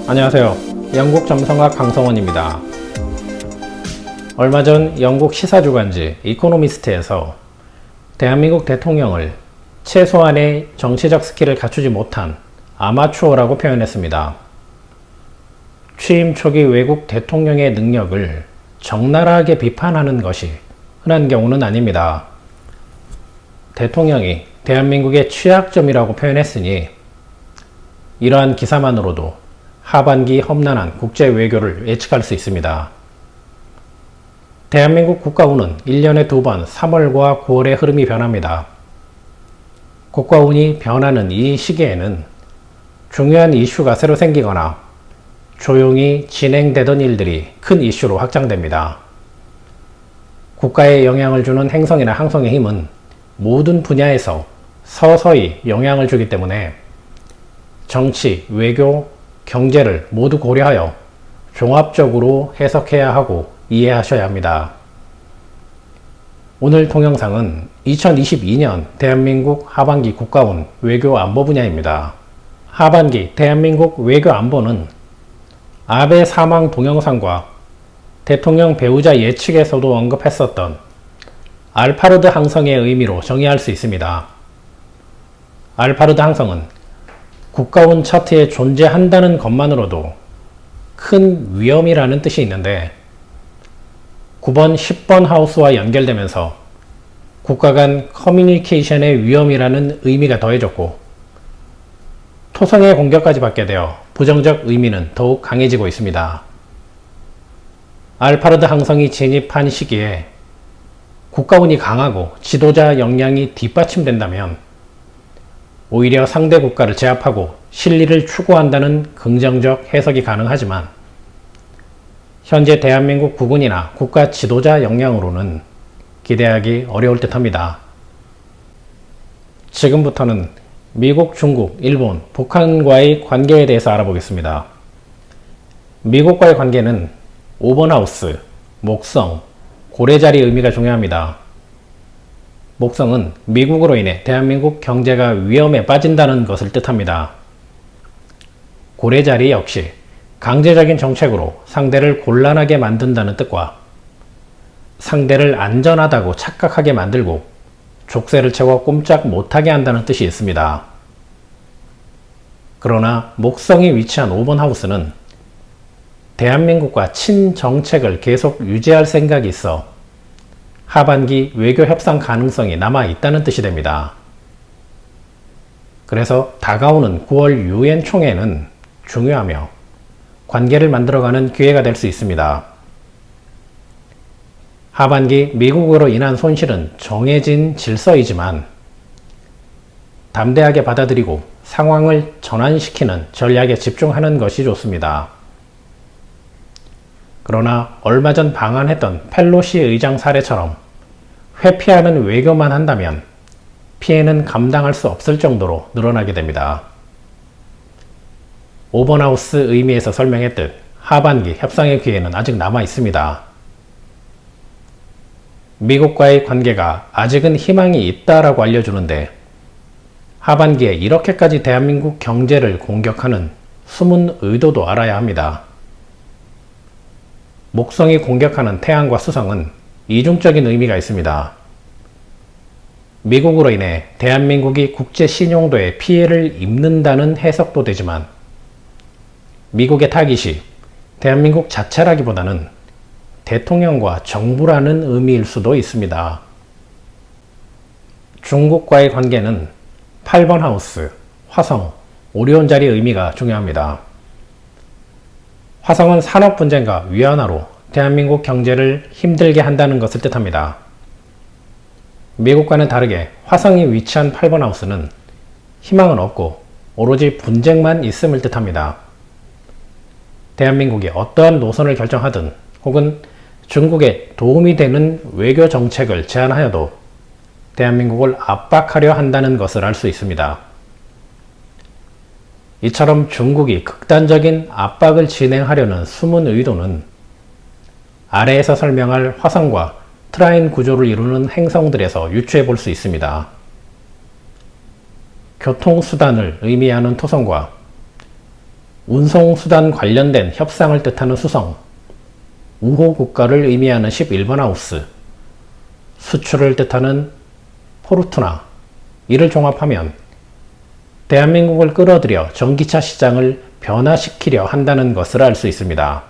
안녕하세요. 영국 점성학 강성원입니다. 얼마 전 영국 시사주간지 이코노미스트에서 대한민국 대통령을 최소한의 정치적 스킬을 갖추지 못한 아마추어라고 표현했습니다. 취임 초기 외국 대통령의 능력을 적나라하게 비판하는 것이 흔한 경우는 아닙니다. 대통령이 대한민국의 취약점이라고 표현했으니 이러한 기사만으로도 하반기 험난한 국제 외교를 예측할 수 있습니다. 대한민국 국가운은 1년에 2번 3월과 9월의 흐름이 변합니다. 국가운이 변하는 이 시기에는 중요한 이슈가 새로 생기거나 조용히 진행되던 일들이 큰 이슈로 확장됩니다. 국가에 영향을 주는 행성이나 항성의 힘은 모든 분야에서 서서히 영향을 주기 때문에 정치, 외교, 경제를 모두 고려하여 종합적으로 해석해야 하고 이해하셔야 합니다. 오늘 동영상은 2022년 대한민국 하반기 국가운 외교 안보 분야입니다. 하반기 대한민국 외교 안보는 아베 사망 동영상과 대통령 배우자 예측에서도 언급했었던 알파르드 항성의 의미로 정의할 수 있습니다. 알파르드 항성은 국가운 차트에 존재한다는 것만으로도 큰 위험이라는 뜻이 있는데 9번, 10번 하우스와 연결되면서 국가 간 커뮤니케이션의 위험이라는 의미가 더해졌고 토성의 공격까지 받게 되어 부정적 의미는 더욱 강해지고 있습니다. 알파르드 항성이 진입한 시기에 국가운이 강하고 지도자 역량이 뒷받침된다면 오히려 상대 국가를 제압하고 실리를 추구한다는 긍정적 해석이 가능하지만 현재 대한민국 국군이나 국가 지도자 역량으로는 기대하기 어려울 듯합니다. 지금부터는 미국, 중국, 일본, 북한과의 관계에 대해서 알아보겠습니다. 미국과의 관계는 5번 하우스, 목성, 고래자리 의미가 중요합니다. 목성은 미국으로 인해 대한민국 경제가 위험에 빠진다는 것을 뜻합니다. 고래자리 역시 강제적인 정책으로 상대를 곤란하게 만든다는 뜻과 상대를 안전하다고 착각하게 만들고 족쇄를 채워 꼼짝 못하게 한다는 뜻이 있습니다. 그러나 목성이 위치한 5번 하우스는 대한민국과 친정책을 계속 유지할 생각이 있어 하반기 외교 협상 가능성이 남아 있다는 뜻이 됩니다. 그래서 다가오는 9월 UN 총회는 중요하며 관계를 만들어가는 기회가 될 수 있습니다. 하반기 미국으로 인한 손실은 정해진 질서이지만 담대하게 받아들이고 상황을 전환시키는 전략에 집중하는 것이 좋습니다. 그러나 얼마 전 방한했던 펠로시 의장 사례처럼 회피하는 외교만 한다면 피해는 감당할 수 없을 정도로 늘어나게 됩니다. 5번 하우스 의미에서 설명했듯 하반기 협상의 기회는 아직 남아 있습니다. 미국과의 관계가 아직은 희망이 있다라고 알려주는데 하반기에 이렇게까지 대한민국 경제를 공격하는 숨은 의도도 알아야 합니다. 목성이 공격하는 태양과 수성은 이중적인 의미가 있습니다. 미국으로 인해 대한민국이 국제 신용도에 피해를 입는다는 해석도 되지만 미국의 타깃이 대한민국 자체라기보다는 대통령과 정부라는 의미일 수도 있습니다. 중국과의 관계는 8번 하우스, 화성, 오리온 자리 의미가 중요합니다. 화성은 산업 분쟁과 위안화로 대한민국 경제를 힘들게 한다는 것을 뜻합니다. 미국과는 다르게 화성이 위치한 8번 하우스는 희망은 없고 오로지 분쟁만 있음을 뜻합니다. 대한민국이 어떠한 노선을 결정하든 혹은 중국에 도움이 되는 외교 정책을 제안하여도 대한민국을 압박하려 한다는 것을 알 수 있습니다. 이처럼 중국이 극단적인 압박을 진행하려는 숨은 의도는 아래에서 설명할 화성과 트라인 구조를 이루는 행성들에서 유추해 볼 수 있습니다. 교통수단을 의미하는 토성과 운송수단 관련된 협상을 뜻하는 수성, 우호국가를 의미하는 11번 하우스, 수출을 뜻하는 포르투나, 이를 종합하면 대한민국을 끌어들여 전기차 시장을 변화시키려 한다는 것을 알 수 있습니다.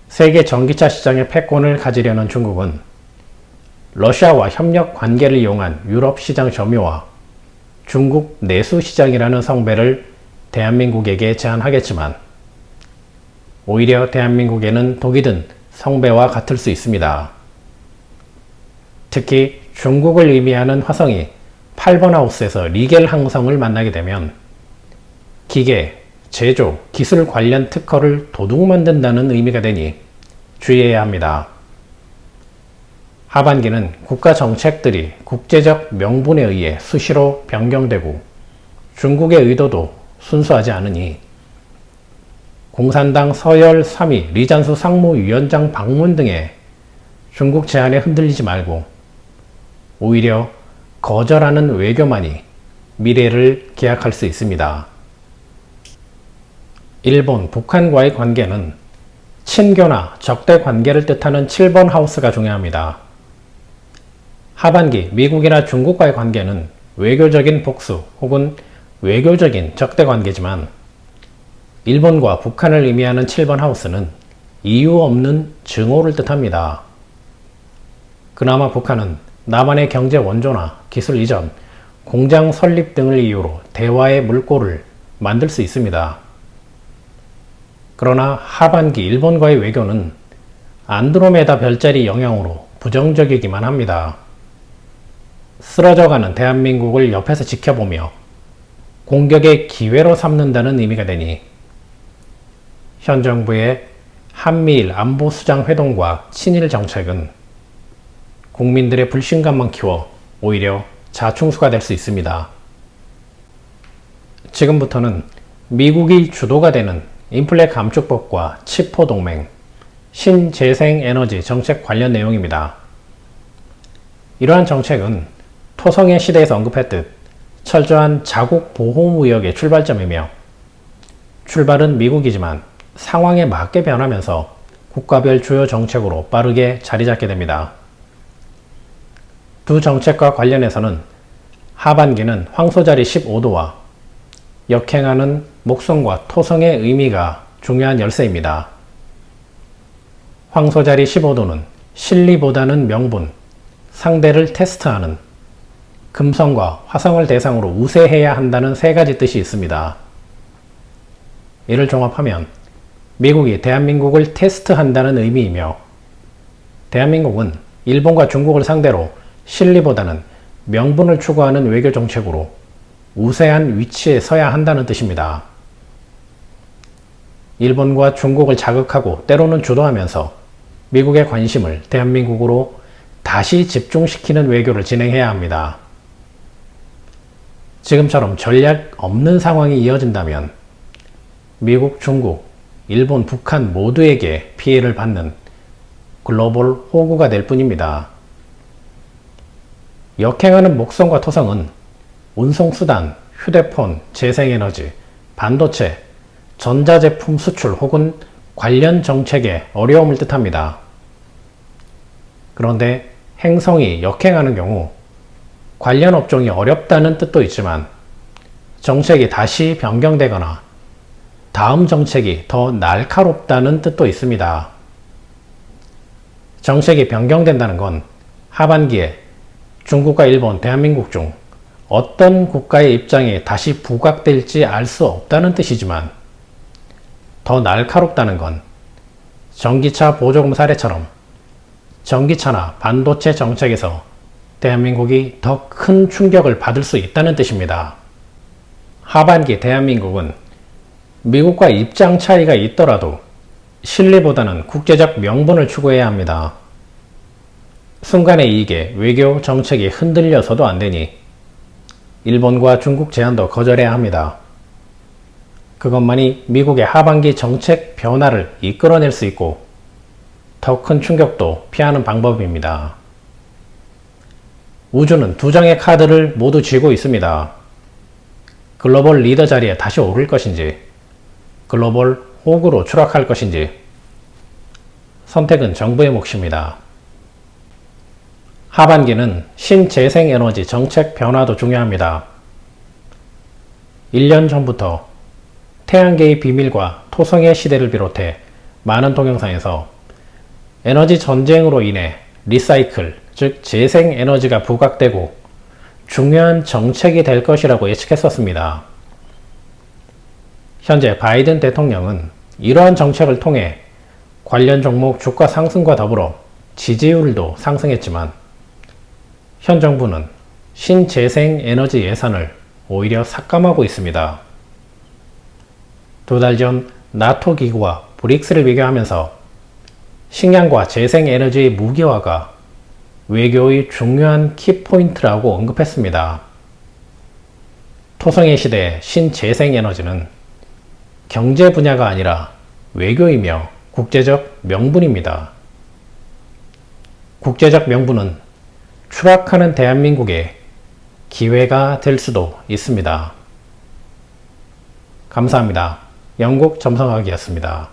세계 전기차 시장의 패권을 가지려는 중국은 러시아와 협력 관계를 이용한 유럽 시장 점유와 중국 내수 시장이라는 성배를 대한민국에게 제안하겠지만 오히려 대한민국에는 독이 든 성배와 같을 수 있습니다. 특히 중국을 의미하는 화성이 8번 하우스에서 리겔 항성을 만나게 되면 기계, 제조, 기술 관련 특허를 도둑 만든다는 의미가 되니 주의해야 합니다. 하반기는 국가 정책들이 국제적 명분에 의해 수시로 변경되고 중국의 의도도 순수하지 않으니 공산당 서열 3위 리잔수 상무위원장 방문 등의 중국 제안에 흔들리지 말고 오히려 거절하는 외교만이 미래를 기약할 수 있습니다. 일본, 북한과의 관계는 친교나 적대 관계를 뜻하는 7번 하우스가 중요합니다. 하반기 미국이나 중국과의 관계는 외교적인 복수 혹은 외교적인 적대 관계지만 일본과 북한을 의미하는 7번 하우스는 이유 없는 증오를 뜻합니다. 그나마 북한은 남한의 경제 원조나 기술 이전, 공장 설립 등을 이유로 대화의 물꼬를 만들 수 있습니다. 그러나 하반기 일본과의 외교는 안드로메다 별자리 영향으로 부정적이기만 합니다. 쓰러져가는 대한민국을 옆에서 지켜보며 공격의 기회로 삼는다는 의미가 되니 현 정부의 한미일 안보수장 회동과 친일 정책은 국민들의 불신감만 키워 오히려 자충수가 될 수 있습니다. 지금부터는 미국이 주도가 되는 인플레 감축법과 치포 동맹, 신재생에너지 정책 관련 내용입니다. 이러한 정책은 토성의 시대에서 언급했듯 철저한 자국 보호무역의 출발점이며 출발은 미국이지만 상황에 맞게 변하면서 국가별 주요 정책으로 빠르게 자리 잡게 됩니다. 두 정책과 관련해서는 하반기는 황소자리 15도와 역행하는 목성과 토성의 의미가 중요한 열쇠입니다. 황소자리 15도는 실리보다는 명분, 상대를 테스트하는 금성과 화성을 대상으로 우세해야 한다는 세 가지 뜻이 있습니다. 이를 종합하면 미국이 대한민국을 테스트한다는 의미이며 대한민국은 일본과 중국을 상대로 실리보다는 명분을 추구하는 외교 정책으로 우세한 위치에 서야 한다는 뜻입니다. 일본과 중국을 자극하고 때로는 주도하면서 미국의 관심을 대한민국으로 다시 집중시키는 외교를 진행해야 합니다. 지금처럼 전략 없는 상황이 이어진다면 미국, 중국, 일본, 북한 모두에게 피해를 받는 글로벌 호구가 될 뿐입니다. 역행하는 목성과 토성은 운송수단, 휴대폰, 재생에너지, 반도체, 전자제품 수출 혹은 관련 정책의 어려움을 뜻합니다. 그런데 행성이 역행하는 경우 관련 업종이 어렵다는 뜻도 있지만 정책이 다시 변경되거나 다음 정책이 더 날카롭다는 뜻도 있습니다. 정책이 변경된다는 건 하반기에 중국과 일본, 대한민국 중 어떤 국가의 입장이 다시 부각될지 알 수 없다는 뜻이지만 더 날카롭다는 건 전기차 보조금 사례처럼 전기차나 반도체 정책에서 대한민국이 더 큰 충격을 받을 수 있다는 뜻입니다. 하반기 대한민국은 미국과 입장 차이가 있더라도 신뢰보다는 국제적 명분을 추구해야 합니다. 순간의 이익에 외교 정책이 흔들려서도 안 되니 일본과 중국 제안도 거절해야 합니다. 그것만이 미국의 하반기 정책 변화를 이끌어낼 수 있고 더 큰 충격도 피하는 방법입니다. 우주는 두 장의 카드를 모두 쥐고 있습니다. 글로벌 리더 자리에 다시 오를 것인지 글로벌 호구로 추락할 것인지 선택은 정부의 몫입니다. 하반기는 신재생에너지 정책 변화도 중요합니다. 1년 전부터 태양계의 비밀과 토성의 시대를 비롯해 많은 동영상에서 에너지 전쟁으로 인해 리사이클, 즉 재생에너지가 부각되고 중요한 정책이 될 것이라고 예측했었습니다. 현재 바이든 대통령은 이러한 정책을 통해 관련 종목 주가 상승과 더불어 지지율도 상승했지만 현 정부는 신재생에너지 예산을 오히려 삭감하고 있습니다. 2달 전 나토 기구와 브릭스를 비교하면서 식량과 재생에너지의 무기화가 외교의 중요한 키포인트라고 언급했습니다. 토성의 시대의 신재생에너지는 경제 분야가 아니라 외교이며 국제적 명분입니다. 국제적 명분은 추락하는 대한민국의 기회가 될 수도 있습니다. 감사합니다. 영국 점성학이었습니다.